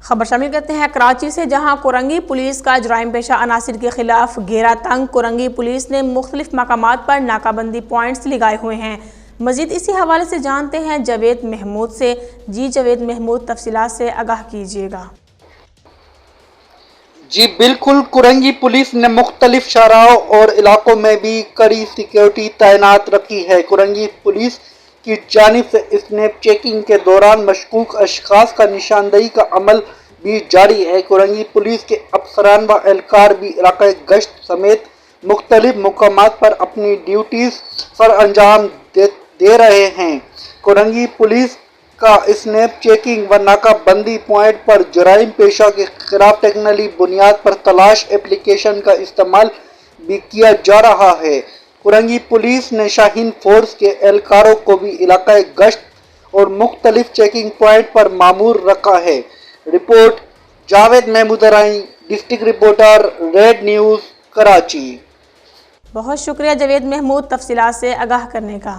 خبر شامل کرتے ہیں کراچی سے، جہاں کورنگی پولیس کا جرائم پیشہ عناصر کے خلاف گھیرا تنگ۔ کورنگی پولیس نے مختلف مقامات پر ناکہ بندی پوائنٹس لگائے ہوئے ہیں۔ مزید اسی حوالے سے جانتے ہیں جاوید محمود سے۔ جی جاوید محمود، تفصیلات سے آگاہ کیجیے گا۔ جی بالکل، کورنگی پولیس نے مختلف شاہراہوں اور علاقوں میں بھی کڑی سیکیورٹی تعینات رکھی ہے۔ کورنگی پولیس کی جانب سے اسنیپ چیکنگ کے دوران مشکوک اشخاص کا نشاندہی کا عمل بھی جاری ہے۔ کورنگی پولیس کے افسران و اہلکار بھی علاقۂ گشت سمیت مختلف مقامات پر اپنی ڈیوٹیز سر انجام دے رہے ہیں۔ کورنگی پولیس کا اسنیپ چیکنگ و ناکہ بندی پوائنٹ پر جرائم پیشہ کے خلاف ٹیکنیکلی بنیاد پر تلاش اپلیکیشن کا استعمال بھی کیا جا رہا ہے۔ کورنگی پولیس نے شاہین فورس کے اہلکاروں کو بھی علاقۂ گشت اور مختلف چیکنگ پوائنٹ پر مامور رکھا ہے۔ Report Javed Mahmood Arain, district reporter, Red News, Karachi. بہت شکریہ جاوید محمود، تفصیلات سے آگاہ کرنے کا۔